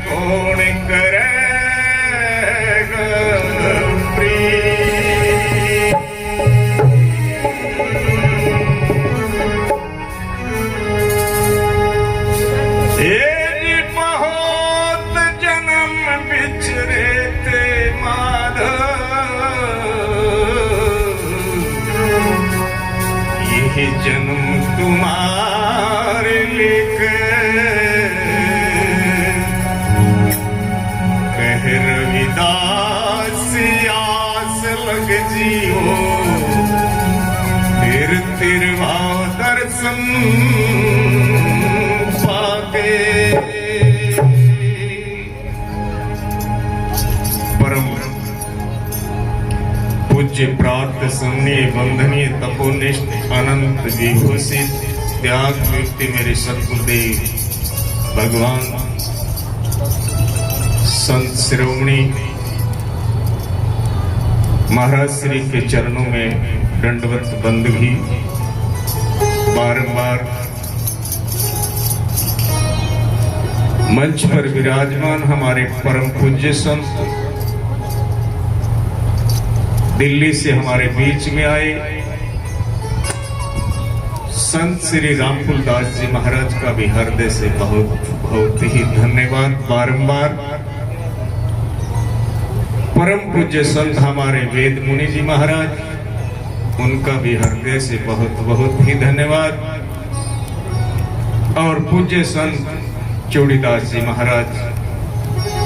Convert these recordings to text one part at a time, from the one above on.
कौन करेगा प्रीत। ये बहुत जन्म बिछड़े थे माधव, यही जन्म तुम्हारे लेकर कह रविदास आस लग जियो, फिर तिरवा दर्शन पाके। परम पूज्य प्राप्त सुन्नी वंदनीय तपोनिष्ठ अनंत विभूषित त्याग व्यक्ति मेरे सद्गुरुदेव भगवान संत शिरोमणि महाराज श्री के चरणों में दंडवत बंदगी। बारंबार मंच पर विराजमान हमारे परम पूज्य संत दिल्ली से हमारे बीच में आए संत श्री रामफूल दास जी महाराज का भी हृदय से बहुत बहुत ही धन्यवाद। बारंबार परम पूज्य संत हमारे वेद मुनि जी महाराज, उनका भी हृदय से बहुत बहुत ही धन्यवाद। और पूज्य संत चूड़ीदास जी महाराज,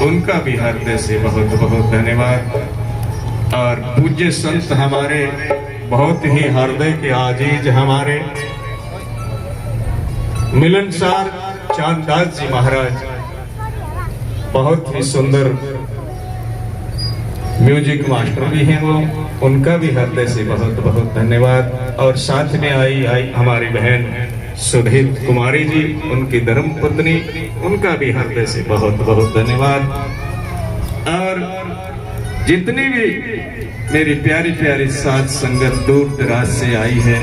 उनका भी हृदय से बहुत बहुत धन्यवाद। और पूज्य संत हमारे बहुत ही हृदय के आजीज हमारे मिलनसार चांददास जी महाराज, बहुत ही सुंदर म्यूजिक मास्टर भी हैं वो, उनका भी हृदय से बहुत बहुत धन्यवाद। और साथ में आई हमारी बहन सुधीर कुमारी जी, उनकी धर्म पत्नी, उनका भी हृदय से बहुत बहुत धन्यवाद। और जितनी भी मेरी प्यारी प्यारी साथ संगत दूर दराज से आई है,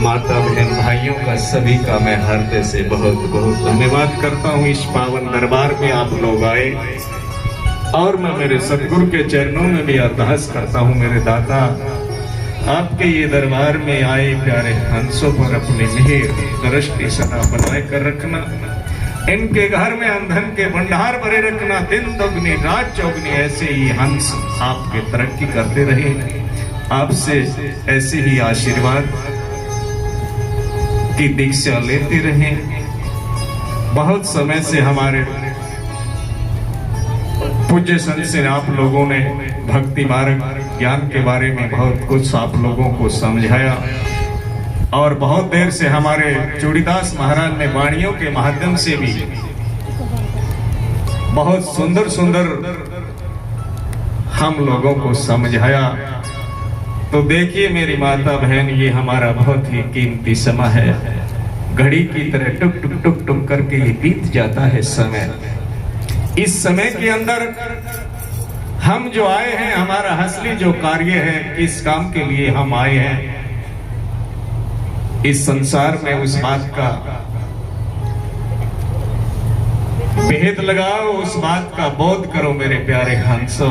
माता बहन भाइयों का, सभी का मैं हृदय से बहुत बहुत धन्यवाद करता हूँ। इस पावन दरबार में आप लोग आए और मैं मेरे सतगुरु के चरणों में भी अरदास करता हूँ, मेरे दाता आपके ये दरबार में आए प्यारे हंसों पर अपनी मिहिर दृष्टि सदा बनाए कर रखना। इनके घर में अंधन के भंडार भरे रखना। दिन दोगुनी रात चौगुनी ऐसे ही हंस आपके तरक्की करते रहे, आपसे ऐसे ही आशीर्वाद की दीक्षा लेते रहे। बहुत समय से हमारे पूज्य संत से आप लोगों ने भक्ति मार्ग ज्ञान के बारे में बहुत कुछ आप लोगों को समझाया, और बहुत देर से हमारे चूड़ीदास महाराज ने वाणियों के माध्यम से भी बहुत सुंदर सुंदर हम लोगों को समझाया। तो देखिए मेरी माता बहन, ये हमारा बहुत ही कीमती समय है। घड़ी की तरह टुक टुक टुक टुक करके ये बीत जाता है समय। इस समय के अंदर हम जो आए हैं, हमारा असली जो कार्य है, किस काम के लिए हम आए हैं इस संसार में, उस बात का भेद लगाओ, उस बात का बोध करो मेरे प्यारे हंसो।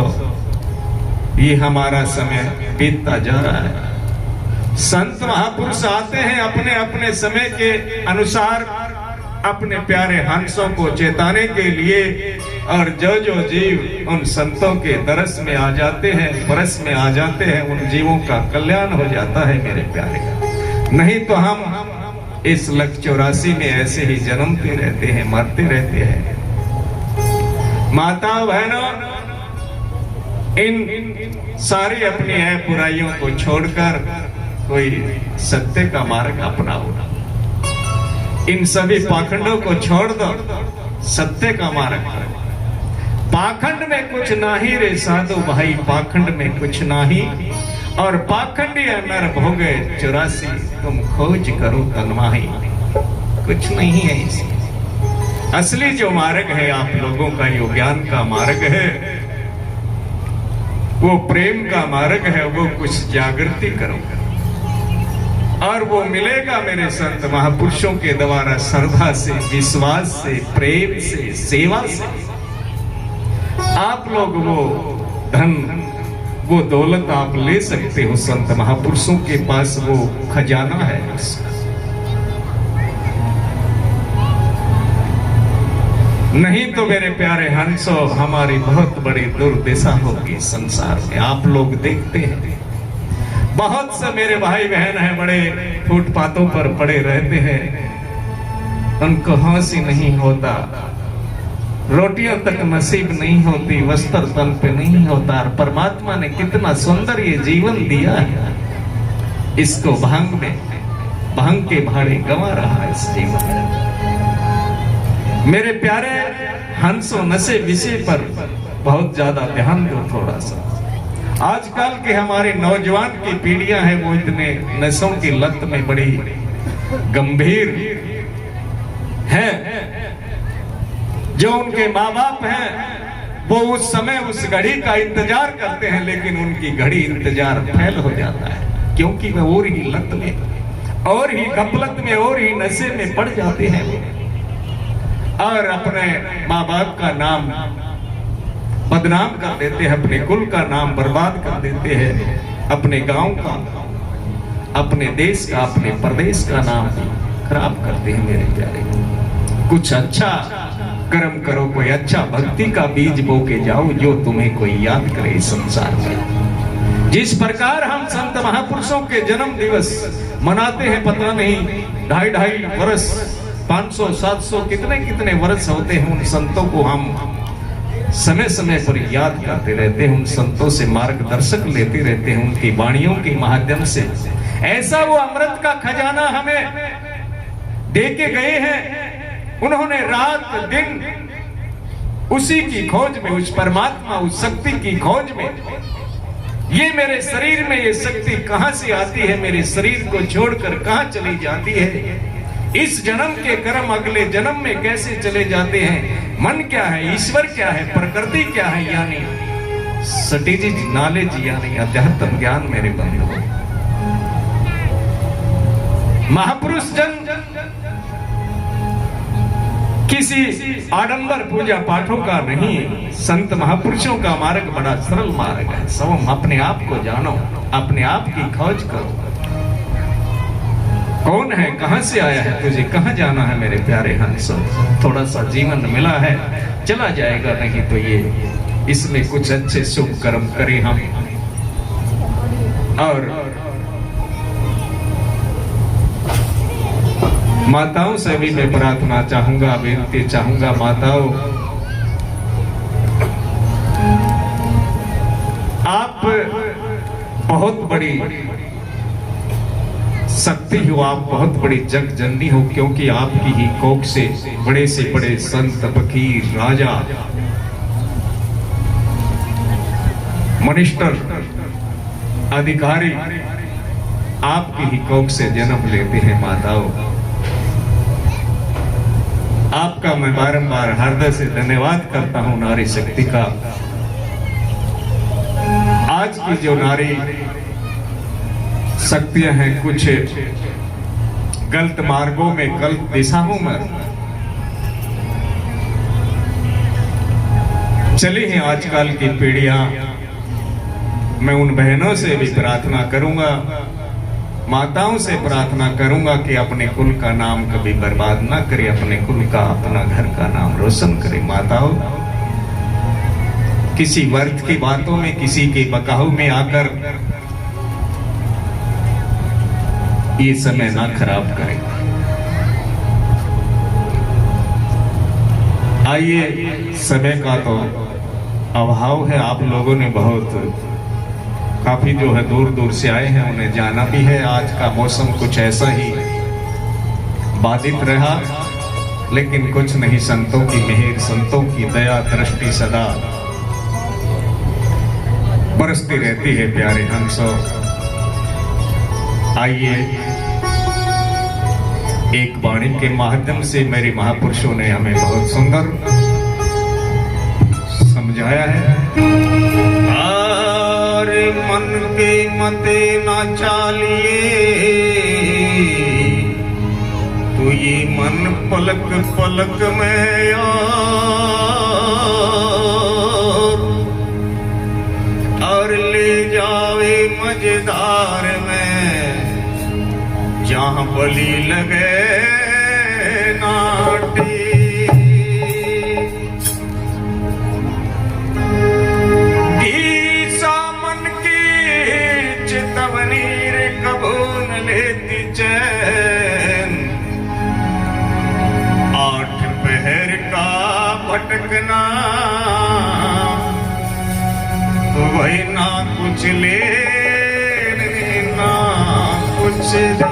ये हमारा समय बीतता जा रहा है। संत महापुरुष आते हैं अपने अपने समय के अनुसार अपने प्यारे हंसों को चेताने के लिए, और जो जो जीव उन संतों के दरस में आ जाते हैं, परस में आ जाते हैं, उन जीवों का कल्याण हो जाता है मेरे प्यारे। नहीं तो हम इस 184 में ऐसे ही जन्मते रहते हैं, मरते रहते हैं। माता बहनों, इन सारी अपनी है बुराइयों को छोड़कर कोई सत्य का मार्ग अपनाओ। इन सभी पाखंडों को छोड़ दो, सत्य का मार्ग करो। पाखंड में कुछ नहीं रे साधु भाई, पाखंड में कुछ नहीं। और पाखंडी नर भोगे 84, तुम खोज करो तन्माही। कुछ नहीं है इसमें। असली जो मार्ग है आप लोगों का, यो ज्ञान का मार्ग है, वो प्रेम का मार्ग है। वो कुछ जागृति करो और वो मिलेगा मेरे संत महापुरुषों के द्वारा, श्रद्धा से, विश्वास से, प्रेम से, सेवा से। आप लोग वो धन, वो दौलत आप ले सकते हो, संत महापुरुषों के पास वो खजाना है। नहीं तो मेरे प्यारे हंसो, हमारी बहुत बड़ी दुर्दशा होगी संसार में। आप लोग देखते हैं बहुत से मेरे भाई बहन हैं, बड़े फुटपाथों पर पड़े रहते हैं, उनको हंसी नहीं होता, रोटियां तक नसीब नहीं होती, वस्त्र तन पे नहीं होता। और परमात्मा ने कितना सुंदर ये जीवन दिया है, इसको भांग के भाड़े गंवा रहा है इस जीवन में। मेरे प्यारे हंसो, नशे विषय पर बहुत ज्यादा ध्यान दो थोड़ा सा। आजकल के हमारे नौजवान की पीढ़ियां हैं, वो इतने नशों की लत में बड़ी गंभीर है। जो उनके माँ बाप हैं वो उस समय उस घड़ी का इंतजार करते हैं, लेकिन उनकी घड़ी इंतजार फेल हो जाता है, क्योंकि वे और ही लत में, और ही गफलत में, और ही नशे में पड़ जाते हैं और अपने माँ बाप का नाम बदनाम कर देते हैं, अपने कुल का नाम बर्बाद कर देते हैं, अपने गांव का, अपने देश का, अपने प्रदेश का नाम खराब करते हैं। मेरे प्यारे, कुछ अच्छा कर्म करो, कोई अच्छा भक्ति का बीज बो के जाओ, जो तुम्हें कोई याद करे इस संसार में। जिस प्रकार हम संत महापुरुषों के जन्म दिवस मनाते हैं, पता नहीं 2.5 वर्ष, 500 700 कितने कितने वर्ष होते हैं, उन संतों को हम समय समय पर याद करते रहते हैं, उन संतों से मार्गदर्शक लेते रहते हैं, उनकी वाणियों के माध्यम से। ऐसा वो अमृत का खजाना हमें दे के गए हैं। उन्होंने रात दिन उसी की खोज में, उस परमात्मा, उस शक्ति की खोज में, ये मेरे शरीर में ये शक्ति कहां से आती है, मेरे शरीर को छोड़कर कहां चली जाती है, इस जन्म के कर्म अगले जन्म में कैसे चले जाते हैं, मन क्या है, ईश्वर क्या है, प्रकृति क्या है, यानी स्ट्रेटेजिक नॉलेज, यानी अध्यात्म ज्ञान। मेरे बंधुओं, महापुरुष जन किसी आडंबर पूजा पाठों का नहीं, संत महापुरुषों का मार्ग बड़ा सरल मार्ग है। सब अपने आप को जानो, अपने आप की खोज करो, कौन है, कहां से आया है, तुझे कहां जाना है। मेरे प्यारे हंसो, थोड़ा सा जीवन मिला है, चला जाएगा, नहीं तो ये इसमें कुछ अच्छे शुभ कर्म करें हम। और माताओं से भी मैं प्रार्थना चाहूंगा, बेनती चाहूंगा, माताओं आप बहुत बड़ी शक्ति हो, आप बहुत बड़ी जग जननी हो, क्योंकि आपकी ही कोख से बड़े संत, फकीर, राजा, मिनिस्टर, अधिकारी आपकी ही कोख से जन्म लेते हैं। माताओं, आपका मैं बारंबार हृदय से धन्यवाद करता हूं नारी शक्ति का। आज की जो नारी शक्तियां हैं, कुछ गलत मार्गों में, गलत दिशाओं में चली हैं आजकल की पीढ़ियां। मैं उन बहनों से भी प्रार्थना करूंगा, माताओं से प्रार्थना करूंगा कि अपने कुल का नाम कभी बर्बाद ना करे, अपने कुल का, अपना घर का नाम रोशन करे। माताओं, किसी वर्त की बातों में, किसी के बकाऊ में आकर ये समय ना खराब करें। आइए, समय का तो अभाव है, आप लोगों ने बहुत काफी जो है दूर दूर से आए हैं, उन्हें जाना भी है। आज का मौसम कुछ ऐसा ही बाधित रहा, लेकिन कुछ नहीं, संतों की मेहर, संतों की दया दृष्टि सदा बरसती रहती है। प्यारे हंसो, आइए, एक वाणी के माध्यम से मेरे महापुरुषों ने हमें बहुत सुंदर समझाया है। मन के मते ना चालिए, तो ये मन पलक पलक में मजेदार में जहाँ बलि लगे नाटी दीसा मन की चेतवनी रे कबो न लेती चैन आठ पहर का भटकना वही ना कुछ ले ना कुछ दे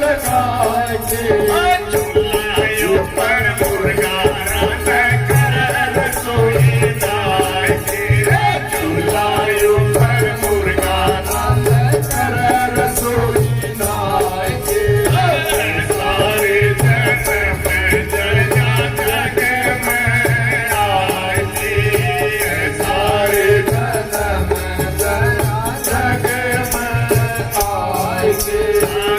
लगाए के चूल्हा ऊपर मुर्गा रांध कर रसोई लाए के चूल्हा ऊपर मुर्गा रांध कर रसोई लाए के सारे जग में जय जग में आए के सारे जग में जय जग में आए के जग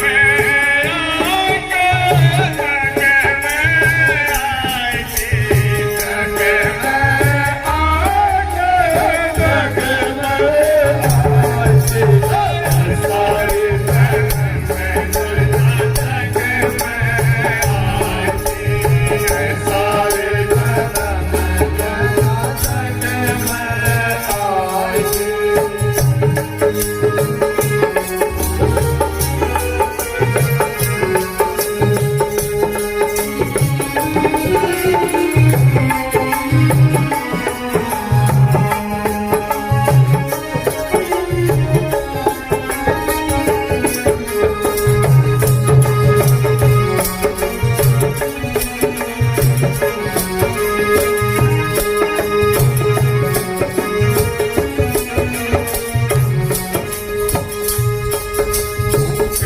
में आए के जग में आए के जग में आए के जग में आए के सारे जग में जय जग में आए के सारे जग में जय जग में आए के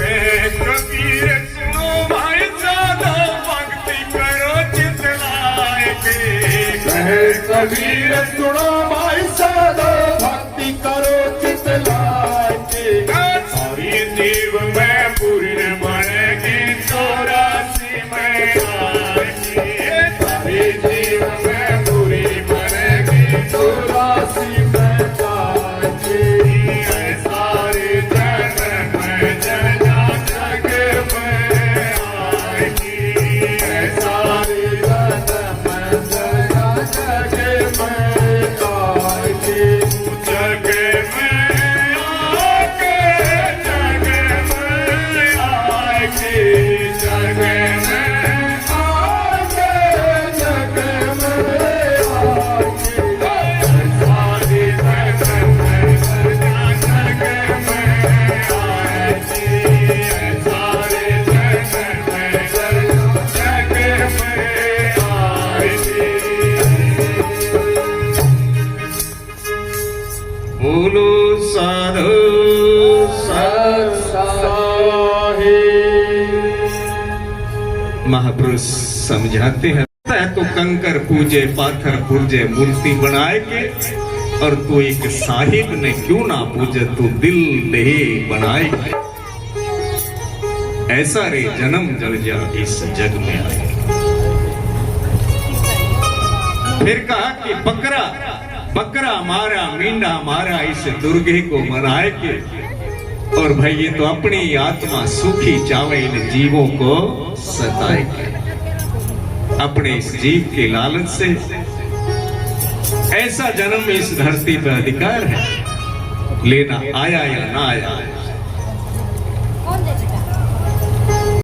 कबीर सुनो भाई साधो भक्ति करो चित लाए के कबीर सुनो भाई साधो भक्ति करो चित लाए के हरि देव में पूरी बनेगी 84 में आएगी हरि देव में पूरी बनेगी 84 में जाएगी सारे जग में जय जग में आएगी सारे जग में जय जग में आएगी जग में आके जग में आएगी जग में आके जग में आएगी सारे जग में जय जग में आएगी सारे जग में जय जग में आएगी बोलो साधु महापुरुष समझाते हैं तो कंकर पूजे पाथर पूजे मूर्ति बनाए के और तू एक साहिब ने क्यों ना पूजे तू दिल दे बनाए के ऐसा रे जन्म जल जा इस जग में आए। फिर कहा कि बकरा बकरा मारा मींढा मारा इस दुर्गे को मनाए के और भाई ये तो अपनी आत्मा सुखी चावे इन जीवों को सताए के अपने इस जीव के लालच से ऐसा जन्म इस धरती पर अधिकार है लेना आया या ना आया